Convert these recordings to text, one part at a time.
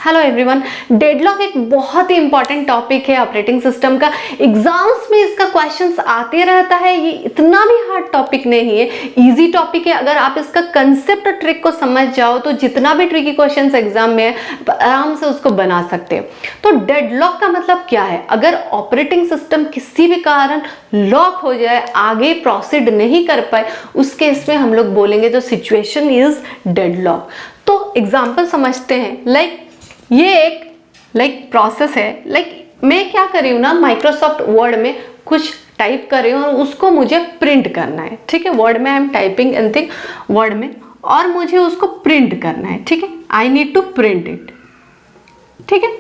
Hello everyone, deadlock एक बहुत ही important topic है ऑपरेटिंग सिस्टम का। एग्जाम्स में इसका क्वेश्चंस आते रहता है। ये इतना भी हार्ड टॉपिक नहीं है, इजी टॉपिक है। अगर आप इसका कंसेप्ट और ट्रिक को समझ जाओ तो जितना भी ट्रिकी क्वेश्चंस एग्जाम में है आराम से उसको बना सकते हैं। तो डेडलॉक का मतलब क्या है? अगर ऑपरेटिंग सिस्टम किसी भी कारण लॉक हो जाए, आगे प्रोसीड नहीं कर पाए, उस केस में हम लोग बोलेंगे जो सिचुएशन इज डेडलॉक। तो एग्जाम्पल समझते हैं। ये एक प्रोसेस है। मैं क्या कर रही हूँ ना, माइक्रोसॉफ्ट वर्ड में कुछ टाइप कर रही हूँ और उसको मुझे प्रिंट करना है। ठीक है, वर्ड में I am typing anything word में और मुझे उसको प्रिंट करना है। ठीक है, I need to print it. ठीक है,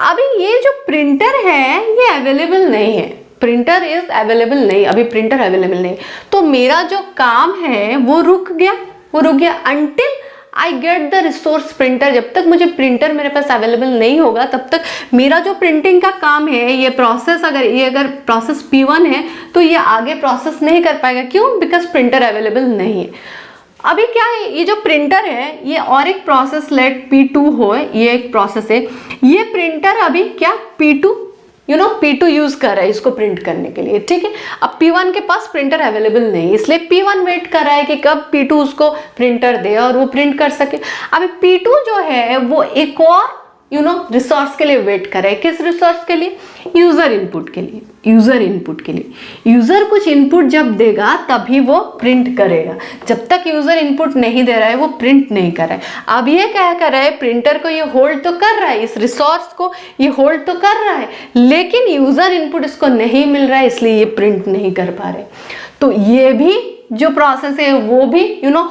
अभी ये जो प्रिंटर है ये अवेलेबल नहीं है। प्रिंटर इज अवेलेबल नहीं, अभी प्रिंटर अवेलेबल नहीं। तो मेरा जो काम है वो रुक गया until I get the resource printer. जब तक मुझे प्रिंटर मेरे पास अवेलेबल नहीं होगा तब तक मेरा जो प्रिंटिंग का काम है, ये प्रोसेस अगर प्रोसेस P1 है तो ये आगे प्रोसेस नहीं कर पाएगा। क्यों? बिकॉज प्रिंटर अवेलेबल नहीं है। अभी क्या है, ये जो प्रिंटर है ये और एक प्रोसेस लेट P2 हो, ये एक प्रोसेस है। ये प्रिंटर अभी क्या P2 यूज कर रहा है इसको प्रिंट करने के लिए। ठीक है, अब P1 के पास प्रिंटर अवेलेबल नहीं, इसलिए P1 वेट कर रहा है कि कब P2 उसको प्रिंटर दे और वो प्रिंट कर सके। अभी P2 जो है वो एक और रिसोर्स के लिए वेट कर रहा है। किस रिसोर्स के लिए? यूजर इनपुट के लिए। यूजर कुछ इनपुट जब देगा तभी वो प्रिंट करेगा। जब तक यूजर इनपुट नहीं दे रहा है वो प्रिंट नहीं कर रहा है। अब ये क्या कर रहा है, प्रिंटर को ये होल्ड तो कर रहा है, इस रिसोर्स को ये होल्ड तो कर रहा है, लेकिन यूजर इनपुट इसको नहीं मिल रहा है, इसलिए ये प्रिंट नहीं कर पा रहे। तो ये भी जो प्रोसेस है वो भी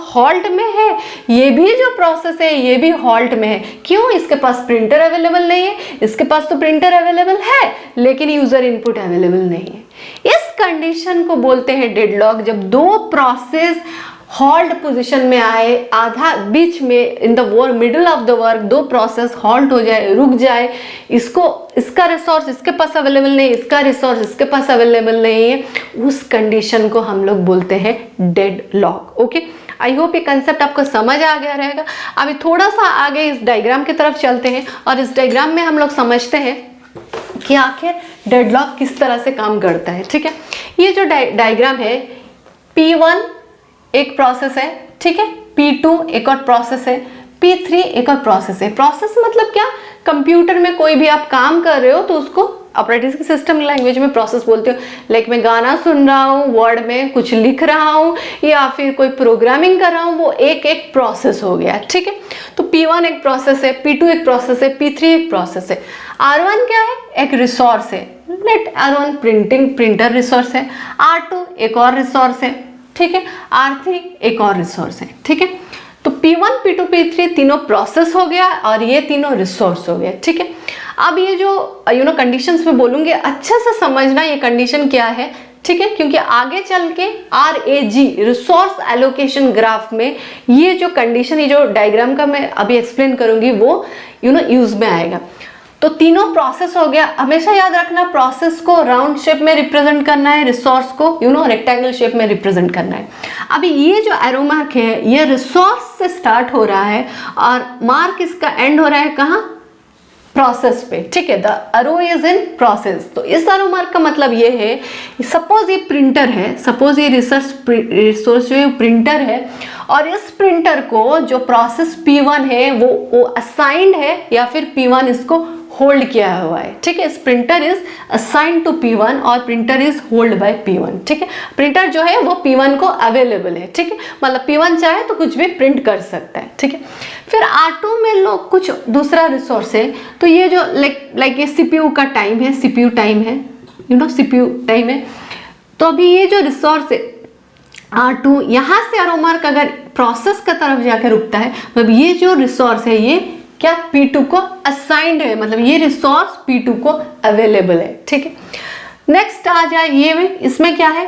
हॉल्ट में है। ये भी जो प्रोसेस है ये भी हॉल्ट में है। क्यों? इसके पास प्रिंटर अवेलेबल नहीं है। इसके पास तो प्रिंटर अवेलेबल है लेकिन यूजर इनपुट अवेलेबल नहीं है। इस कंडीशन को बोलते हैं डेडलॉक। जब दो प्रोसेस हॉल्ट पोजीशन में आए, आधा बीच में in the work, middle of the work, दो प्रोसेस हॉल्ट हो जाए, रुक जाए, इसका रिसोर्स इसके पास अवेलेबल नहीं, इसका रिसोर्स इसके पास अवेलेबल नहीं है, उस कंडीशन को हम लोग बोलते हैं डेडलॉक। ओके, आई होप ये कंसेप्ट आपको समझ आ गया रहेगा। अभी थोड़ा सा आगे इस डायग्राम की तरफ चलते हैं और इस डायग्राम में हम लोग समझते हैं कि आखिर डेडलॉक किस तरह से काम करता है। ठीक है, ये जो डायग्राम है, P1 एक प्रोसेस है, ठीक है, P2 एक और प्रोसेस है, P3 एक और प्रोसेस है। प्रोसेस मतलब क्या? कंप्यूटर में कोई भी आप काम कर रहे हो तो उसको ऑपरेटिंग सिस्टम लैंग्वेज में प्रोसेस बोलते हो। लाइक मैं गाना सुन रहा हूँ, वर्ड में कुछ लिख रहा हूँ या फिर कोई प्रोग्रामिंग कर रहा हूँ, वो एक एक प्रोसेस हो गया। ठीक है, तो P1 एक प्रोसेस है, P2 एक प्रोसेस है, P3 एक प्रोसेस है। R1 क्या है? एक रिसोर्स है। लेट R1 प्रिंटर रिसोर्स है। R2 एक और रिसोर्स है। ठीक है, R3 एक और रिसोर्स है। ठीक है, तो P1 P2 P3 तीनों प्रोसेस हो गया और ये तीनों रिसोर्स हो गया। ठीक है, अब ये जो कंडीशंस में बोलूंगी अच्छे से समझना ये कंडीशन क्या है। ठीक है, क्योंकि आगे चल के RAG रिसोर्स एलोकेशन ग्राफ में ये जो कंडीशन, ये जो डायग्राम का मैं अभी एक्सप्लेन करूंगी वो यूज में आएगा। तो तीनों प्रोसेस हो गया। हमेशा याद रखना, प्रोसेस को राउंड शेप में रिप्रेजेंट करना है, रिसोर्स को रेक्टेंगल शेप में रिप्रेजेंट करना है। अभी ये जो एरो मार्क है ये रिसोर्स से स्टार्ट हो रहा है और मार्क इसका एंड हो रहा है कहाँ? प्रोसेस पे। ठीक है, the arrow is in process. तो इस एरो मार्क का मतलब ये है, सपोज ये प्रिंटर है, सपोज ये रिसोर्स जो है प्रिंटर है और इस प्रिंटर को जो प्रोसेस P1 है वो असाइंड है या फिर P1 इसको होल्ड किया हुआ है। ठीक है, इस printer is assigned to P1 और printer is hold by P1। ठीक है, प्रिंटर जो है वो P1 को अवेलेबल है। ठीक है, मतलब P1 चाहे तो कुछ भी प्रिंट कर सकता है। ठीक है, फिर R2 में लोग कुछ दूसरा रिसोर्स है। तो ये जो लाइक ये CPU का टाइम है, CPU टाइम है, CPU टाइम है। तो अभी ये जो रिसोर्स है R2, यहाँ से एरो मार्क अगर प्रोसेस का तरफ जाकर रुकता है, मतलब ये जो रिसोर्स है ये क्या P2 को असाइंड है, मतलब ये रिसोर्स P2 को अवेलेबल है। ठीक है, नेक्स्ट आ जाए ये में, इसमें क्या है?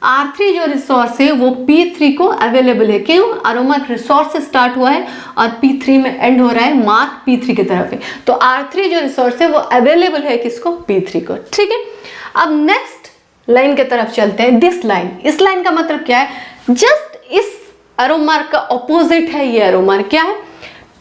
R3 जो रिसोर्स है वो P3 को अवेलेबल है। क्यों? एरो मार्क रिसोर्स से स्टार्ट हुआ है और P3 में एंड हो रहा है, मार्क P3 की तरफ है। तो R3 जो रिसोर्स है वो अवेलेबल है किसको? P3 को। ठीक है, अब नेक्स्ट लाइन की तरफ चलते हैं। दिस लाइन, इस लाइन का मतलब क्या है? जस्ट इस एरो मार्क का ऑपोजिट है ये एरो मार्क। क्या है?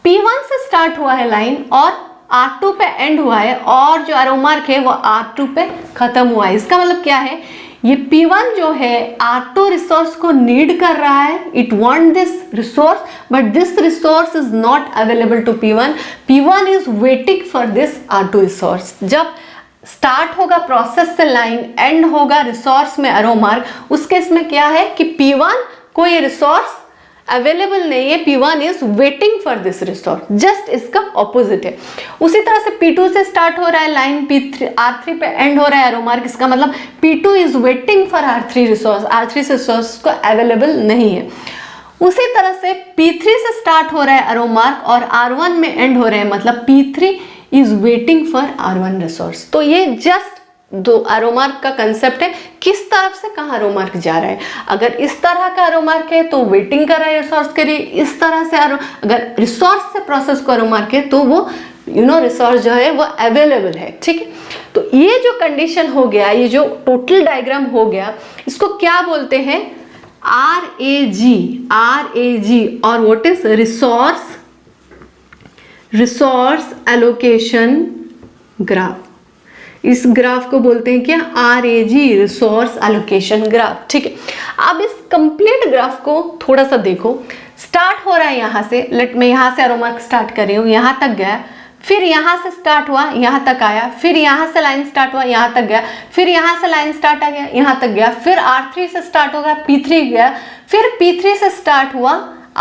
P1 से स्टार्ट हुआ है लाइन और R2 पे एंड हुआ है और जो एरो मार्क है वो R2 पे खत्म हुआ है। इसका मतलब क्या है, ये P1 जो है R2 रिसोर्स को नीड कर रहा है, it want this resource but this resource is not available to P1, P1 is waiting for this R2 resource. जब स्टार्ट होगा प्रोसेस से लाइन, एंड होगा रिसोर्स में एरो मार्क, उस केस में क्या है कि P1 को ये रिसोर्स अवेलेबल नहीं है, P1 is waiting for this resource, just इसका ऑपोजिट है। उसी तरह से P2 से स्टार्ट हो रहा है लाइन, R3 पे एंड हो रहा है एरो मार्क, इसका मतलब P2 is waiting for R3 resource, R3 resource को अवेलेबल नहीं है। उसी तरह से P3 से स्टार्ट हो रहा है एरो मार्क और R1 में एंड हो रहे हैं, मतलब P3 is waiting for R1 resource. तो ये जस्ट दो एरो मार्क का कंसेप्ट है, किस तरफ से कहाँ एरो मार्क जा रहा है। अगर इस तरह का एरो मार्क है तो वेटिंग कर रहा है रिसोर्स के लिए, इस तरह से अगर रिसोर्स से प्रोसेस को एरो मार्क है तो वो रिसोर्स जो है वो अवेलेबल है, ठीक है। तो ये जो कंडीशन हो गया, ये जो टोटल डायग्राम हो गया, इसको क्या बोलते हैं, RAG और what is resource allocation graph. इस ग्राफ को बोलते हैं क्या, RAG, रिसोर्स एलोकेशन ग्राफ, ठीक है। अब इस कंप्लीट ग्राफ को थोड़ा सा देखो, स्टार्ट हो रहा है यहाँ से, मैं यहाँ से एरो मार्क स्टार्ट कर रही हूँ, यहाँ तक गया, फिर यहाँ से स्टार्ट हुआ यहाँ तक आया, फिर यहाँ से लाइन स्टार्ट हुआ यहाँ तक गया, फिर यहाँ से लाइन स्टार्ट आ गया यहाँ तक गया, फिर R3 से स्टार्ट होगा P3 गया, फिर P3 से स्टार्ट हुआ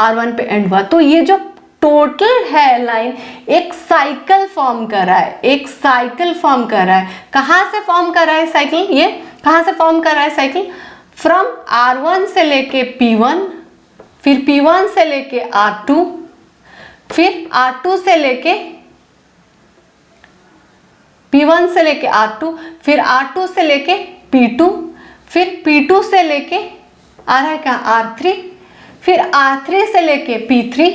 R1 पे एंड हुआ। तो ये जो टोटल है लाइन एक साइकिल फॉर्म कर रहा है, एक साइकिल फॉर्म कर रहा है। कहाँ से फॉर्म कर रहा है साइकिल, ये कहाँ से फॉर्म कर रहा है साइकिल, फ्रॉम R1 से लेके P1, फिर P1 से लेके R2, फिर R2 से लेके P1 से लेके R2, फिर R2 से लेके P2, फिर P2 से लेके आ रहा है क्या R3, फिर R3 से लेके P3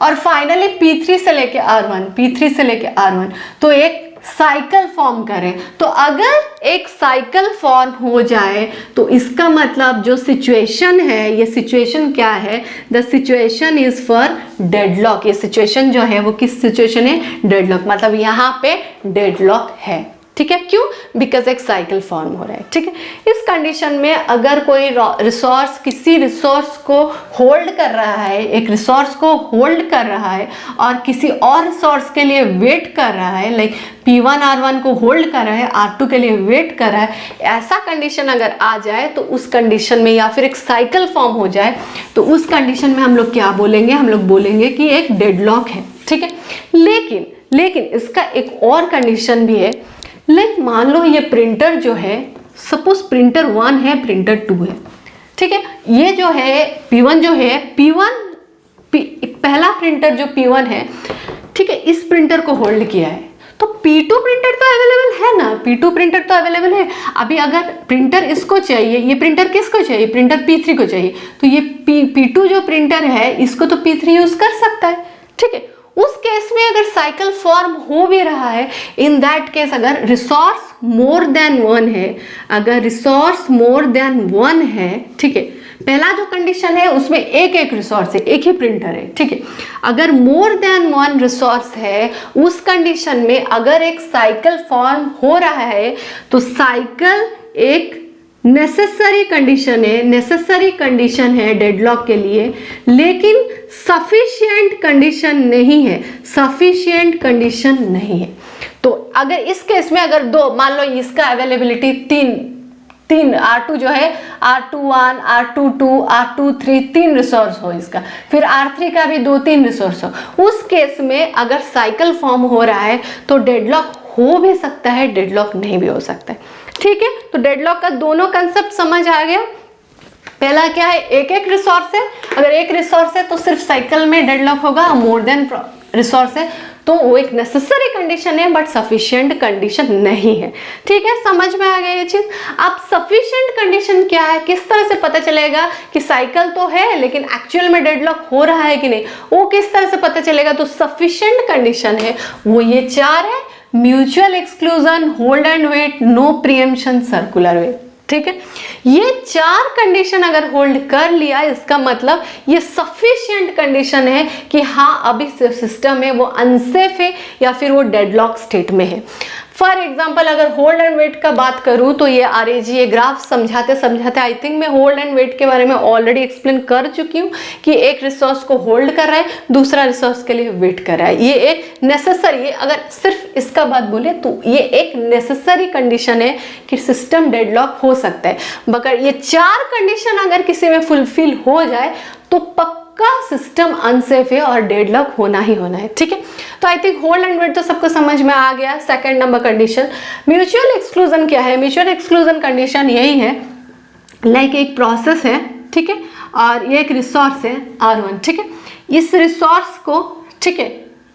और फाइनली P3 से लेके R1, P3 से लेके R1। तो एक साइकिल फॉर्म करें, तो अगर एक साइकिल फॉर्म हो जाए तो इसका मतलब जो सिचुएशन है, ये सिचुएशन क्या है, the situation is for deadlock. ये सिचुएशन जो है वो किस सिचुएशन है, डेडलॉक, मतलब यहाँ पे डेडलॉक है, ठीक है। क्यों, बिकॉज एक साइकिल फॉर्म हो रहा है, ठीक है। इस कंडीशन में अगर कोई रिसोर्स किसी रिसोर्स को होल्ड कर रहा है, एक रिसोर्स को होल्ड कर रहा है और किसी और रिसोर्स के लिए वेट कर रहा है, लाइक P1 R1 को होल्ड कर रहा है, R2 के लिए वेट कर रहा है, ऐसा कंडीशन अगर आ जाए तो उस कंडीशन में, या फिर एक साइकिल फॉर्म हो जाए तो उस कंडीशन में हम लोग क्या बोलेंगे, हम लोग बोलेंगे कि एक डेडलॉक है, ठीक है। लेकिन इसका एक और कंडीशन भी है, लाइक मान लो ये प्रिंटर जो है, सपोज प्रिंटर 1 है, प्रिंटर 2 है, ठीक है। ये जो है P1 जो है, पहला प्रिंटर जो P1 है, ठीक है, इस प्रिंटर को होल्ड किया है, तो P2 प्रिंटर तो अवेलेबल है ना, P2 प्रिंटर तो अवेलेबल है। अभी अगर प्रिंटर इसको चाहिए, ये प्रिंटर किसको चाहिए, प्रिंटर P3 को चाहिए, तो ये P2 जो प्रिंटर है इसको तो P3 यूज कर सकता है, ठीक है। उस केस में अगर साइकिल फॉर्म हो भी रहा है, इन दैट केस अगर रिसोर्स मोर देन 1 है, अगर रिसोर्स मोर देन 1 है, ठीक है, पहला जो कंडीशन है उसमें एक रिसोर्स है, एक ही प्रिंटर है, ठीक है। अगर मोर देन 1 रिसोर्स है, उस कंडीशन में अगर एक साइकिल फॉर्म हो रहा है तो साइकिल एक नेसेसरी कंडीशन है डेडलॉक के लिए, लेकिन सफिशिएंट कंडीशन नहीं है। तो अगर इस केस में अगर दो, मान लो इसका अवेलेबिलिटी तीन R2 जो है, R21, R22, R23 3 रिसोर्स हो इसका, फिर R3 का भी 2-3 रिसोर्स हो, उस केस में अगर साइकिल फॉर्म हो रहा है तो डेडलॉक हो भी सकता है, डेडलॉक नहीं भी हो सकता है, ठीक है। तो डेडलॉक का दोनों कंसेप्ट समझ आ गया। पहला क्या है, एक रिसोर्स है, अगर एक रिसोर्स है तो सिर्फ साइकिल में डेडलॉक होगा, मोर देन रिसोर्स है तो वो एक नेसेसरी कंडीशन है बट सफिशिएंट कंडीशन नहीं है, ठीक है। समझ में आ गया ये चीज। अब सफिशिएंट कंडीशन क्या है, किस तरह से पता चलेगा कि साइकिल तो है लेकिन एक्चुअल में डेडलॉक हो रहा है कि नहीं, वो किस तरह से पता चलेगा। तो सफिशिएंट कंडीशन है वो ये 4 है, mutual exclusion, hold and wait, no preemption, circular wait, ठीक है। ये 4 कंडीशन अगर होल्ड कर लिया, इसका मतलब ये सफिशिएंट कंडीशन है कि हाँ अभी सिस्टम है वो अनसेफ है या फिर वो डेडलॉक स्टेट में है। फॉर एग्जाम्पल अगर होल्ड एंड वेट का बात करूं तो ये RAG ये ग्राफ समझाते समझाते आई थिंक मैं होल्ड एंड वेट के बारे में ऑलरेडी एक्सप्लेन कर चुकी हूँ कि एक रिसोर्स को होल्ड कर रहा है, दूसरा रिसोर्स के लिए वेट कर रहा है। ये एक नेसेसरी, अगर सिर्फ इसका बात बोले तो ये एक नेसेसरी कंडीशन है कि सिस्टम डेडलॉक हो सकता है। मगर ये 4 कंडीशन अगर किसी में फुलफिल हो जाए तो पक्का सिस्टम अनसेफ है और डेडलॉक होना ही होना है। ठीक है, तो I think hold and wait तो सबको समझ में आ गया। Second number condition mutual exclusion क्या है? म्यूचुअल एक्सक्लूजन कंडीशन यही है, लाइक एक प्रोसेस है, ठीक है, और ये एक रिसोर्स है R1, ठीक है। इस रिसोर्स को, ठीक है,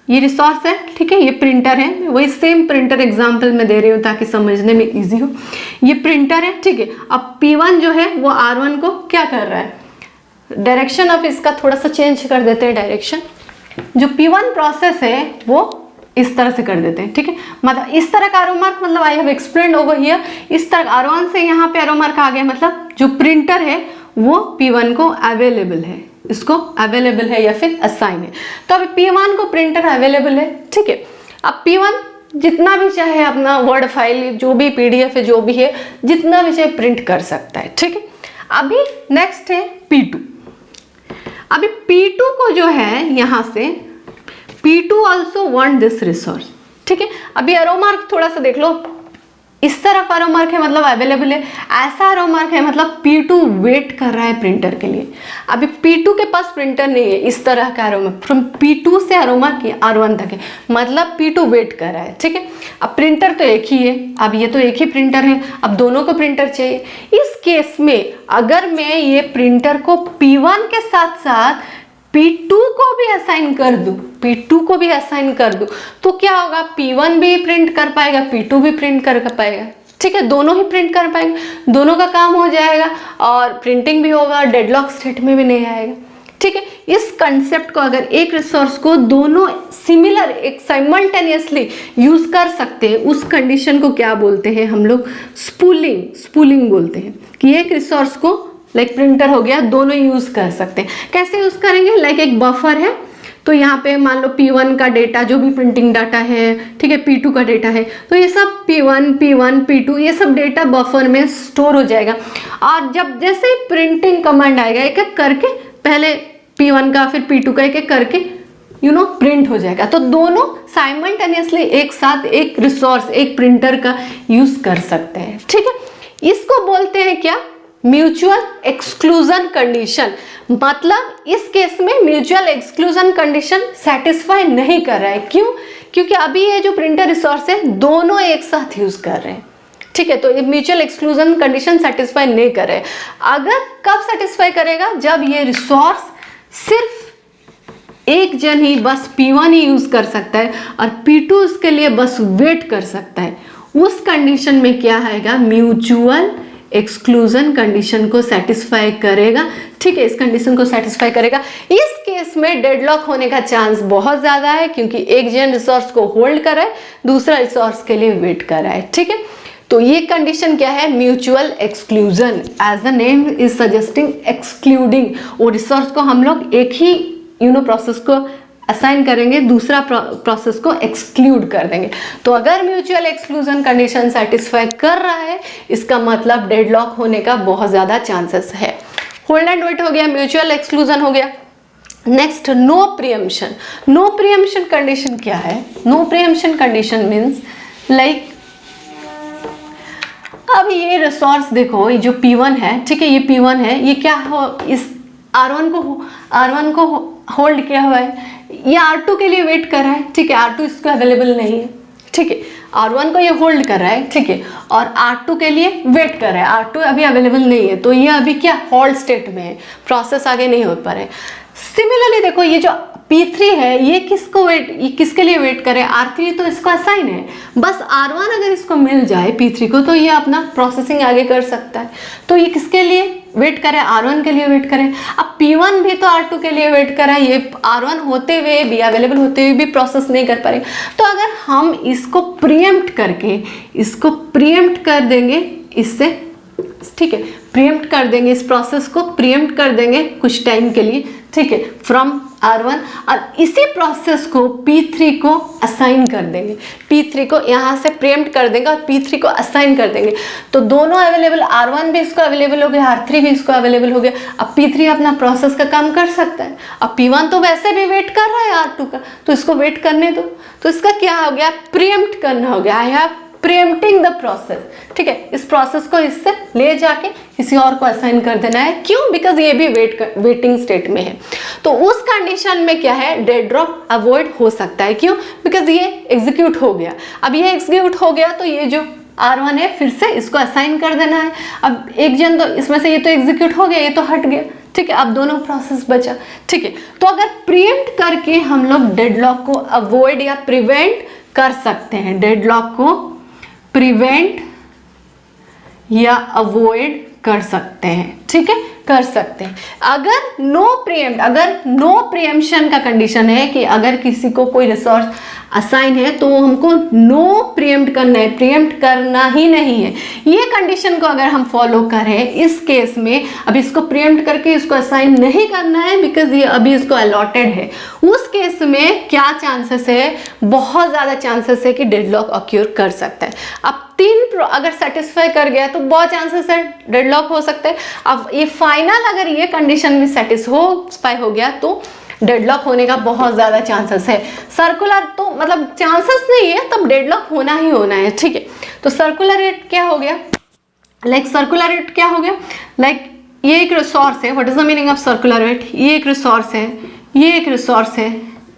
ये रिसोर्स है, ठीक है, ये प्रिंटर है, वही सेम प्रिंटर एग्जांपल में दे रही हूँ ताकि समझने में इजी हो। ये प्रिंटर है, ठीक है। अब P1 जो है वो R1 को क्या कर रहा है, डायरेक्शन ऑफ इसका थोड़ा सा चेंज कर देते हैं डायरेक्शन। जो P1 प्रोसेस है वो इस तरह से कर देते हैं, ठीक है। मतलब इस तरह का एरो मार्क, मतलब I have explained over here, इस तरह R1 से यहाँ पे एरो मार्क आ गया, मतलब जो प्रिंटर है वो P1 को अवेलेबल है, इसको अवेलेबल है या फिर असाइन है। तो अभी P1 को प्रिंटर अवेलेबल है, ठीक है। अब P1 जितना भी चाहे अपना वर्ड फाइल, जो भी PDF है, जो भी है, जितना भी चाहे प्रिंट कर सकता है, ठीक है। अभी नेक्स्ट है P2। अभी P2 को जो है यहाँ से P2 also want this resource, ठीक है। अभी एरो मार्क थोड़ा सा देख लो, इस तरफ एरो मार्क है मतलब अवेलेबल है, ऐसा एरो मार्क है मतलब P2 वेट कर रहा है प्रिंटर के लिए। अभी P2 के पास प्रिंटर नहीं है, इस तरह का एरो मार्क फ्रॉम P2 से एरो मार्क R1 तक है, मतलब P2 वेट कर रहा है, ठीक है। अब प्रिंटर तो एक ही है, अब ये तो एक ही प्रिंटर है, अब दोनों को प्रिंटर चाहिए। इस केस में अगर मैं ये प्रिंटर को P1 के साथ साथ P2 को भी असाइन कर दूं, P2 को भी असाइन कर दूं, तो क्या होगा, P1 भी प्रिंट कर पाएगा, P2 भी प्रिंट कर पाएगा, ठीक है। दोनों ही प्रिंट कर पाएंगे, दोनों का काम हो जाएगा और प्रिंटिंग भी होगा, डेडलॉक स्टेट में भी नहीं आएगा, ठीक है। इस कंसेप्ट को अगर एक रिसोर्स को दोनों सिमिलर एक साइमल्टेनियसली यूज कर सकते हैं, उस कंडीशन को क्या बोलते हैं हम लोग, स्पूलिंग बोलते हैं। कि एक रिसोर्स को लाइक प्रिंटर हो गया, दोनों यूज कर सकते हैं। कैसे यूज करेंगे, लाइक एक बफर है, तो यहाँ पे मान लो P1 का डेटा जो भी प्रिंटिंग डाटा है, ठीक है, P2 का डेटा है, तो ये सब P1, P2 ये सब डेटा बफर में स्टोर हो जाएगा। और जब जैसे ही प्रिंटिंग कमांड आएगा, एक एक करके पहले P1 का फिर P2 का एक एक करके प्रिंट हो जाएगा। तो दोनों साइमल्टेनियसली एक साथ एक रिसोर्स, एक प्रिंटर का यूज कर सकते हैं, ठीक है। इसको बोलते हैं क्या, म्यूचुअल एक्सक्लूजन कंडीशन। मतलब इस केस में म्यूचुअल एक्सक्लूजन कंडीशन सेटिस्फाई नहीं कर रहा है। क्यों? क्योंकि अभी ये जो प्रिंटर रिसोर्स है दोनों एक साथ यूज कर रहे हैं, ठीक है। तो ये म्यूचुअल एक्सक्लूजन कंडीशन सेटिस्फाई नहीं कर रहे। अगर कब सेटिस्फाई करेगा, जब ये रिसोर्स सिर्फ एक जन ही बस P1 ही यूज कर सकता है और P2 उसके लिए बस वेट कर सकता है, उस कंडीशन में क्या आएगा, म्यूचुअल एक्सक्लूजन कंडीशन को सेटिस्फाई करेगा, ठीक है। इस कंडीशन को सेटिस्फाई करेगा। इस केस में डेडलॉक होने का चांस बहुत ज्यादा है, क्योंकि एक जन रिसोर्स को होल्ड कर रहा है, दूसरा रिसोर्स के लिए वेट कर रहा है, ठीक है। तो ये कंडीशन क्या है, mutual exclusion. As the name is suggesting, excluding, वो रिसोर्स को हम लोग एक ही प्रोसेस को असाइन करेंगे, दूसरा प्रोसेस को एक्सक्लूड कर देंगे। तो अगर म्यूचुअल एक्सक्लूजन कंडीशन सेटिस्फाई कर रहा है, इसका मतलब डेडलॉक होने का बहुत ज्यादा चांसेस है। होल्ड एंड वेट हो गया, म्यूचुअल एक्सक्लूजन हो गया। Next, no preemption. No preemption condition क्या है? No preemption condition means like अब ये रिसोर्स देखो, ये जो P1 है, ठीक है, ये P1 है, ये क्या हो, इस R1 को होल्ड किया हुआ है, ये R2 के लिए वेट कर रहा है, ठीक है। R2 इसको अवेलेबल नहीं है, ठीक है। R1 को ये होल्ड कर रहा है, ठीक है, और R2 के लिए वेट कर रहा है, R2 अभी अवेलेबल नहीं है, तो ये अभी क्या, होल्ड स्टेट में है, प्रोसेस आगे नहीं हो पा रहा है। सिमिलरली देखो, ये जो P3 है, ये किसके लिए वेट करे, R3 तो इसको असाइन है, बस R1 अगर इसको मिल जाए P3 को, तो ये अपना प्रोसेसिंग आगे कर सकता है। तो ये किसके लिए वेट करे, R1 के लिए वेट करे। अब P1 भी तो R2 के लिए वेट कर रहा है, ये R1 होते हुए भी, अवेलेबल होते हुए भी प्रोसेस नहीं कर पा रहे। तो अगर हम इसको प्रीएम्प्ट कर देंगे इससे, ठीक है, प्रीएम्प्ट कर देंगे, इस प्रोसेस को प्रीएम्प्ट कर देंगे कुछ टाइम के लिए, ठीक है, फ्रॉम R1, और इसी प्रोसेस को P3 को असाइन कर देंगे, P3 को यहाँ से प्रीएम्प्ट कर देंगे और P3 को असाइन कर देंगे। तो दोनों अवेलेबल, R1 भी इसको अवेलेबल हो गया, R3 भी इसको अवेलेबल हो गया। अब P3 अपना प्रोसेस का काम कर सकता है। अब P1 तो वैसे भी वेट कर रहा है R2 का, तो इसको वेट करने दो। तो इसका क्या हो गया, प्रीएम्प्ट करना हो गया, आई हैव प्रीएम्प्टिंग द प्रोसेस, ठीक है। इस प्रोसेस को इससे ले जाके किसी और को असाइन कर देना है, क्यों, बिकॉज ये भी वेटिंग स्टेट में है। तो उस कंडीशन में क्या है, डेडलॉक अवॉइड हो सकता है, क्यों, बिकॉज ये एग्जीक्यूट हो गया। अब ये एग्जीक्यूट हो गया तो ये जो R1 है फिर से इसको असाइन कर देना है। अब एक जन तो इसमें से ये तो एग्जीक्यूट हो गया, ये तो हट गया, ठीक है, अब दोनों प्रोसेस बचा, ठीक है। तो अगर प्रीएम्प्ट करके हम लोग डेडलॉक को अवॉइड या प्रिवेंट कर सकते हैं, डेडलॉक को प्रिवेंट या अवॉइड कर सकते हैं, ठीक है, कर सकते हैं। अगर नो प्रीएम्प्शन का कंडीशन है कि अगर किसी को कोई रिसोर्स असाइन है तो हमको नो प्रीएम्प्ट करना है, प्रीएम्प्ट करना ही नहीं है। ये कंडीशन को अगर हम फॉलो करें इस केस में, अब इसको प्रीएम्प्ट करके इसको असाइन नहीं करना है बिकॉज ये अभी इसको अलॉटेड है, उस केस में क्या चांसेस है, बहुत ज़्यादा चांसेस है कि डेडलॉक ऑक्यूर कर सकता है। अब 3 अगर सेटिस्फाई कर गया तो बहुत चांसेस है डेडलॉक हो सकते हैं। अब ये फाइनल अगर ये कंडीशन में सेटिस्फाई हो गया तो डेडलॉक होने का बहुत ज़्यादा चांसेस है। सर्कुलर तो मतलब चांसेस नहीं है, तब डेडलॉक होना ही होना है, ठीक है। तो सर्कुलर रेट क्या हो गया, सर्कुलर रेट क्या हो गया, ये एक रिसोर्स है। What is the meaning of circular rate, ये एक रिसोर्स है, ये एक रिसोर्स है,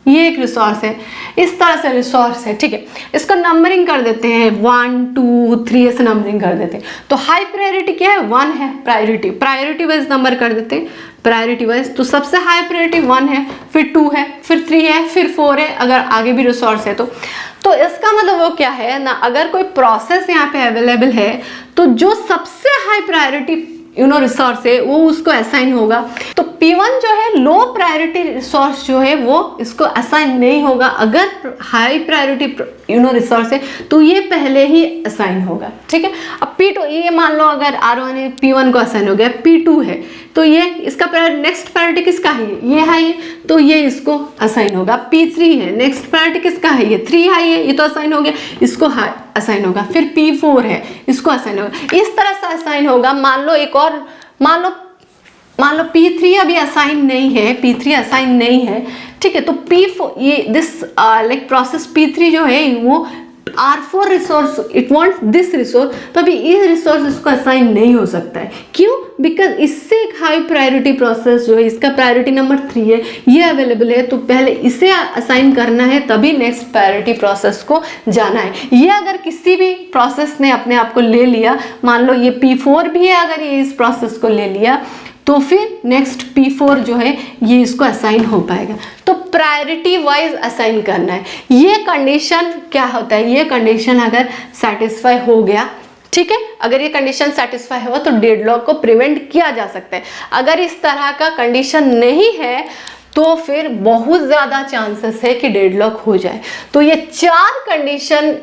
ये एक रिसोर्स है, इस तरह से रिसोर्स है, ठीक है। इसको नंबरिंग कर देते हैं 1 2 3 ऐसे नंबरिंग कर देते हैं। तो हाई प्रायोरिटी क्या है, 1 है, प्रायोरिटी वाइज नंबर कर देते हैं, प्रायोरिटी वाइज। तो सबसे हाई प्रायोरिटी 1 है, फिर 2 है, फिर 3 है, फिर 4 है, अगर आगे भी रिसोर्स है तो इसका मतलब वो क्या है ना, अगर कोई प्रोसेस यहाँ पे अवेलेबल है तो जो सबसे हाई प्रायोरिटी रिसोर्स है वो उसको असाइन होगा। तो P1 जो है लो प्रायोरिटी रिसोर्स जो है वो इसको असाइन नहीं होगा। अगर हाई प्रायोरिटी रिसोर्स है तो ये पहले ही असाइन होगा, ठीक है। अब P2, ये मान लो अगर R1 है, P1 को असाइन हो गया, P2 है तो ये इसका नेक्स्ट प्रायोरिटी किसका है, ये हाई है तो ये इसको असाइन होगा। P3 है, नेक्स्ट प्रायोरिटी किसका है, ये 3 हाई है, ये तो असाइन हो गया, इसको हाई असाइन होगा। फिर P4 है, इसको असाइन होगा, इस तरह से असाइन होगा। मान लो एक और, मान लो P3 अभी असाइन नहीं है, P3 असाइन नहीं है, ठीक है। तो P4 ये दिस प्रोसेस P3 जो है वो R4 resource, it wants this resource, तो अभी ये रिसोर्स इसको असाइन नहीं हो सकता है, क्यों, बिकॉज इससे एक हाई प्रायोरिटी प्रोसेस जो है, इसका प्रायोरिटी नंबर 3 है, ये अवेलेबल है, तो पहले इसे असाइन करना है तभी नेक्स्ट प्रायोरिटी प्रोसेस को जाना है। ये अगर किसी भी प्रोसेस ने अपने आप को ले लिया, मान लो ये P4 भी है, अगर ये इस प्रोसेस को ले लिया तो फिर नेक्स्ट P4 जो है ये इसको असाइन हो पाएगा। तो प्रायोरिटी वाइज असाइन करना है। ये कंडीशन क्या होता है, ये कंडीशन अगर सेटिस्फाई हो गया, ठीक है, अगर ये कंडीशन सेटिस्फाई हुआ तो डेडलॉक को प्रिवेंट किया जा सकता है। अगर इस तरह का कंडीशन नहीं है तो फिर बहुत ज़्यादा चांसेस है कि डेडलॉक हो जाए। तो ये 4 कंडीशन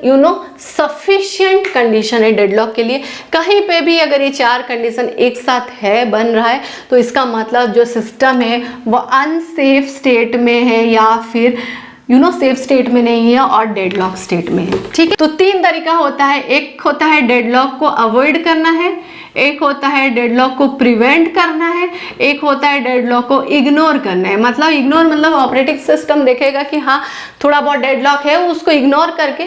सफिशिएंट कंडीशन है डेडलॉक के लिए। कहीं पे भी अगर ये 4 कंडीशन एक साथ है, बन रहा है, तो इसका मतलब जो सिस्टम है वो अनसेफ स्टेट में है या फिर सेफ स्टेट में नहीं है और डेडलॉक स्टेट में है, ठीक है। तो 3 तरीका होता है, एक होता है डेडलॉक को अवॉइड करना है, एक होता है डेडलॉक को प्रिवेंट करना है, एक होता है डेडलॉक को इग्नोर करना है। मतलब इग्नोर मतलब ऑपरेटिंग सिस्टम देखेगा कि हाँ थोड़ा बहुत डेडलॉक है, उसको इग्नोर करके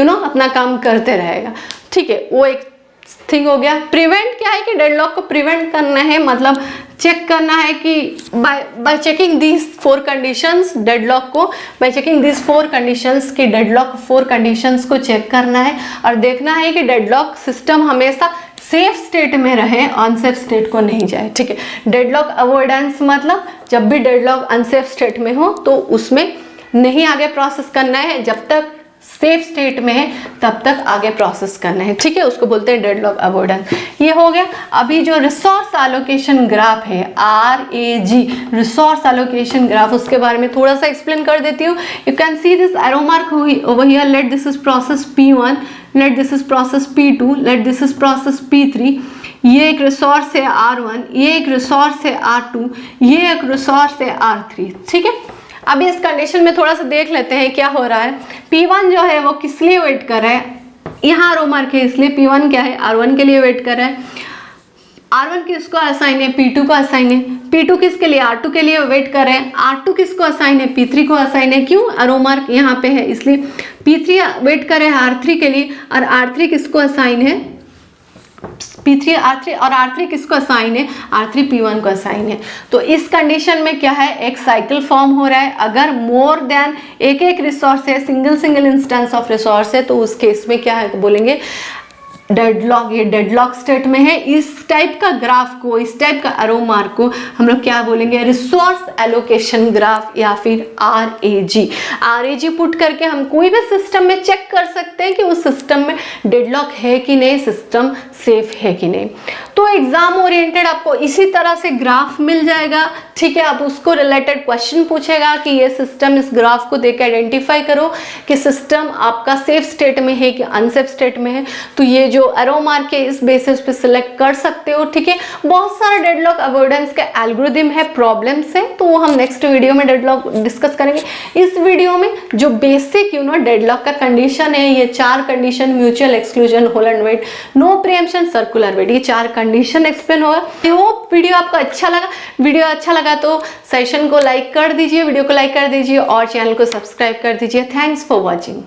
अपना काम करते रहेगा, ठीक है, वो एक थिंग हो गया। प्रिवेंट क्या है कि डेडलॉक को प्रिवेंट करना है, मतलब चेक करना है कि bye checking these 4 conditions, deadlock को बाय चेकिंग दीज 4 कंडीशंस की डेडलॉक 4 कंडीशंस को चेक करना है और देखना है कि डेडलॉक सिस्टम हमेशा सेफ स्टेट में रहे, अनसेफ स्टेट को नहीं जाए, ठीक है। डेडलॉक अवॉइडेंस मतलब जब भी डेडलॉक अनसेफ स्टेट में हो तो उसमें नहीं आगे प्रोसेस करना है, जब तक सेफ स्टेट में है तब तक आगे प्रोसेस करना है, ठीक है, उसको बोलते हैं डेडलॉक अवॉइडेंस। ये हो गया। अभी जो रिसोर्स एलोकेशन ग्राफ है, RAG रिसोर्स एलोकेशन ग्राफ, उसके बारे में थोड़ा सा एक्सप्लेन कर देती हूँ। You can see this arrow mark over here, let this is process P1, let this is process P2, let this is process P3. ये एक रिसोर्स है R1, ये एक रिसोर्स है R2, ये एक रिसोर्स है R3, ठीक है। अभी इस कंडीशन में थोड़ा सा देख लेते हैं क्या हो रहा है। P1 जो है वो किस लिए वेट कर रहा है, यहाँ रो मार्क है इसलिए P1 क्या है, R1 के लिए वेट कर रहा है। R1 किसको असाइन है, P2 को असाइन है। P2 किसके लिए, R2 के लिए वेट कर रहे हैं। R2 किसको असाइन है, P3 को असाइन है। क्यों, रो मार्क यहाँ पे है इसलिए P3 वेट कर रहे हैं R3 के लिए, और R3 किसको असाइन है, P3 R3, और R3 किसको असाइन है, R3 P1 को असाइन है। तो इस कंडीशन में क्या है, एक साइकिल फॉर्म हो रहा है। अगर मोर देन एक रिसोर्स है, सिंगल इंस्टेंस ऑफ रिसोर्स है, तो उस केस में क्या है बोलेंगे डेडलॉक। ये डेडलॉक स्टेट में है। इस टाइप का ग्राफ को, इस टाइप का एरो मार्क को हम लोग क्या बोलेंगे, रिसोर्स एलोकेशन ग्राफ या फिर RAG पुट करके हम कोई भी सिस्टम में चेक कर सकते हैं कि उस सिस्टम में डेडलॉक है कि नहीं, सिस्टम सेफ है कि नहीं। तो एग्जाम ओरिएंटेड आपको इसी तरह से ग्राफ मिल जाएगा, ठीक है। अब उसको रिलेटेड क्वेश्चन पूछेगा कि ये सिस्टम, इस ग्राफ को देख के आइडेंटिफाई करो कि सिस्टम आपका सेफ स्टेट में है कि अनसेफ स्टेट में है। तो ये जो एरो मार्क है इस बेसिस पे सिलेक्ट कर सकते हो, ठीक है। बहुत सारा डेडलॉक अवॉइडेंस का एल्गोरिथम है, प्रॉब्लम्स है, तो वो हम नेक्स्ट वीडियो में डेडलॉक डिस्कस करेंगे। इस वीडियो में जो बेसिक डेडलॉक का कंडीशन है, ये 4 condition, mutual exclusion, hold and wait, no preemption, circular wait, ये 4 कंडीशन एक्सप्लेन होगा। आई होप वीडियो आपको अच्छा लगा। वीडियो अच्छा लगा तो सेशन को लाइक कर दीजिए, वीडियो को लाइक कर दीजिए और चैनल को सब्सक्राइब कर दीजिए। Thanks for watching.